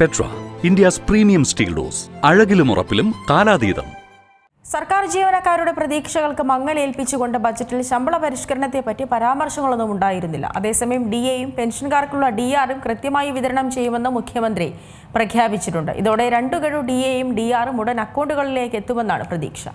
Petra, India's premium steel doors. അഴകിലും ഉറപ്പിലും കാലാതീതം. സർക്കാർ ജീവനക്കാരുടെ പ്രതീക്ഷകൾക്ക് മങ്ങലേൽപ്പിച്ചുകൊണ്ട് ബജറ്റിൽ ശമ്പള പരിഷ്കരണത്തെപ്പറ്റി പരാമർശങ്ങളൊന്നും ഉണ്ടായിരുന്നില്ല. അതേസമയം DAയും പെൻഷൻകാർക്കുള്ള DRും കൃത്യമായി വിതരണം ചെയ്യുമെന്ന് മുഖ്യമന്ത്രി പ്രഖ്യാപിച്ചിട്ടുണ്ട്. ഇതോടെ 2 ഗഡു DAയും DRും ഉടൻ അക്കൗണ്ടുകളിലേക്ക് എത്തുമെന്നാണ് പ്രതീക്ഷ.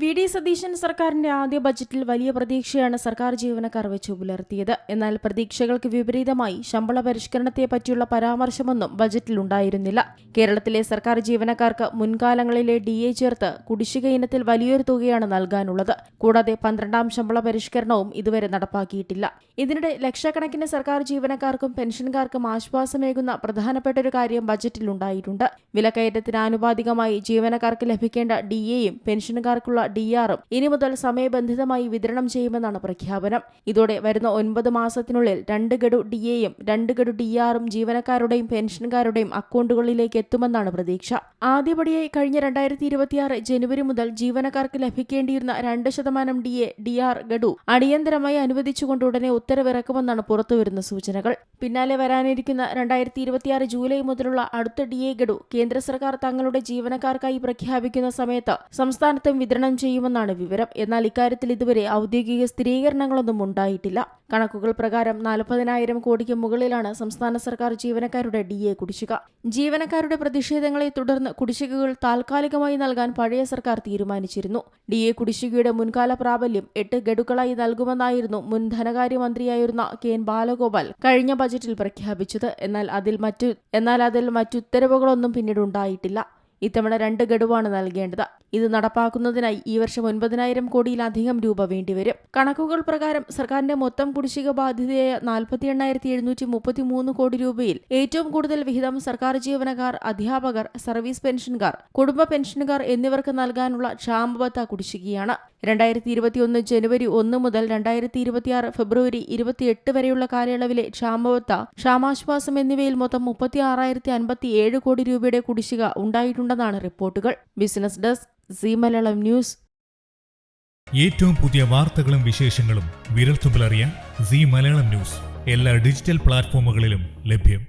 VD സതീശൻ സർക്കാരിന്റെ ആദ്യ ബജറ്റിൽ വലിയ പ്രതീക്ഷയാണ് സർക്കാർ ജീവനക്കാർ വെച്ചു പുലർത്തിയത്. എന്നാൽ പ്രതീക്ഷകൾക്ക് വിപരീതമായി ശമ്പള പരിഷ്കരണത്തെ പറ്റിയുള്ള പരാമർശമൊന്നും ബജറ്റിൽ ഉണ്ടായിരുന്നില്ല. കേരളത്തിലെ സർക്കാർ ജീവനക്കാർക്ക് മുൻകാലങ്ങളിലെ DA ചേർത്ത് കുടിശ്ശിക ഇനത്തിൽ വലിയൊരു തുകയാണ് നൽകാനുള്ളത്. കൂടാതെ 12ാം ശമ്പള പരിഷ്കരണവും ഇതുവരെ നടപ്പാക്കിയിട്ടില്ല. ഇതിനിടെ ലക്ഷക്കണക്കിന് സർക്കാർ ജീവനക്കാർക്കും പെൻഷൻകാർക്കും ആശ്വാസമേകുന്ന പ്രധാനപ്പെട്ട ഒരു കാര്യം ബജറ്റിൽ ഉണ്ടായിട്ടുണ്ട്. വിലക്കയറ്റത്തിന് ആനുപാതികമായി ജീവനക്കാർക്ക് ലഭിക്കേണ്ട DAയും പെൻഷൻകാർക്കുള്ള DRും ഇനി മുതൽ സമയബന്ധിതമായി വിതരണം ചെയ്യുമെന്നാണ് പ്രഖ്യാപനം. ഇതോടെ വരുന്ന 9 മാസത്തിനുള്ളിൽ 2 ഗഡു DAയും 2 ഗഡു DRും ജീവനക്കാരുടെയും പെൻഷൻകാരുടെയും അക്കൗണ്ടുകളിലേക്ക് എത്തുമെന്നാണ് പ്രതീക്ഷ. ആദ്യപടിയായി കഴിഞ്ഞ 2026 ജനുവരി മുതൽ ജീവനക്കാർക്ക് ലഭിക്കേണ്ടിയിരുന്ന 2% DA, DR ഗഡു അടിയന്തരമായി അനുവദിച്ചുകൊണ്ട് ഉടനെ ഉത്തരവിറക്കുമെന്നാണ് പുറത്തുവരുന്ന സൂചനകൾ. പിന്നാലെ വരാനിരിക്കുന്ന 2026 ജൂലൈ മുതലുള്ള അടുത്ത DA ഗഡു കേന്ദ്ര സർക്കാർ തങ്ങളുടെ ജീവനക്കാർക്കായി പ്രഖ്യാപിക്കുന്ന സമയത്ത് സംസ്ഥാനത്തും വിതരണം ചെയ്യുമെന്നാണ് വിവരം. എന്നാൽ ഇക്കാര്യത്തിൽ ഇതുവരെ ഔദ്യോഗിക സ്ഥിരീകരണങ്ങളൊന്നും ഉണ്ടായിട്ടില്ല. കണക്കുകൾ പ്രകാരം 40,000 കോടിക്ക് മുകളിലാണ് സംസ്ഥാന സർക്കാർ ജീവനക്കാരുടെ DA കുടിശ്ശിക. ജീവനക്കാരുടെ പ്രതിഷേധങ്ങളെ തുടർന്ന് കുടിശ്ശികകൾ താൽക്കാലികമായി നൽകാൻ പഴയ സർക്കാർ തീരുമാനിച്ചിരുന്നു. DA കുടിശ്ശികയുടെ മുൻകാല പ്രാബല്യം 8 ഗഡുക്കളായി നൽകുമെന്നായിരുന്നു മുൻ ധനകാര്യമന്ത്രിയായിരുന്ന KN ബാലഗോപാൽ കഴിഞ്ഞ ബജറ്റിൽ പ്രഖ്യാപിച്ചത്. എന്നാൽ അതിൽ മറ്റുത്തരവുകളൊന്നും പിന്നീട് ഉണ്ടായിട്ടില്ല. ഇത്തവണ 2 ഗഡുവാണ് നൽകേണ്ടത്. ഇത് നടപ്പാക്കുന്നതിനായി ഈ വർഷം 9,000 കോടിയിലധികം രൂപ വേണ്ടിവരും. കണക്കുകൾ പ്രകാരം സർക്കാരിന്റെ മൊത്തം കുടിശ്ശിക ബാധ്യതയായ 48,733 കോടി രൂപയിൽ ഏറ്റവും കൂടുതൽ വിഹിതം സർക്കാർ ജീവനക്കാർ, അധ്യാപകർ, സർവീസ് പെൻഷൻകാർ, കുടുംബ പെൻഷനുകാർ എന്നിവർക്ക് നൽകാനുള്ള ക്ഷാമബത്ത കുടിശ്ശികയാണ്. 2021 ജനുവരി 1 മുതൽ 2026 ഫെബ്രുവരി 28 വരെയുള്ള കാലയളവിലെ ക്ഷാമബത്ത, ക്ഷാമാശ്വാസം എന്നിവയിൽ മൊത്തം 36,057 കോടി രൂപയുടെ കുടിശ്ശിക ഉണ്ടായിട്ടുണ്ടെന്നാണ് റിപ്പോർട്ടുകൾ. Business desk, Zee Malayalam news. ഏറ്റവും പുതിയ വാർത്തകളും വിശേഷങ്ങളും വിരൽത്തുമ്പിലറിയാൻ സീ മലയാളം ന്യൂസ് എല്ലാ ഡിജിറ്റൽ പ്ലാറ്റ്ഫോമുകളിലും ലഭ്യം.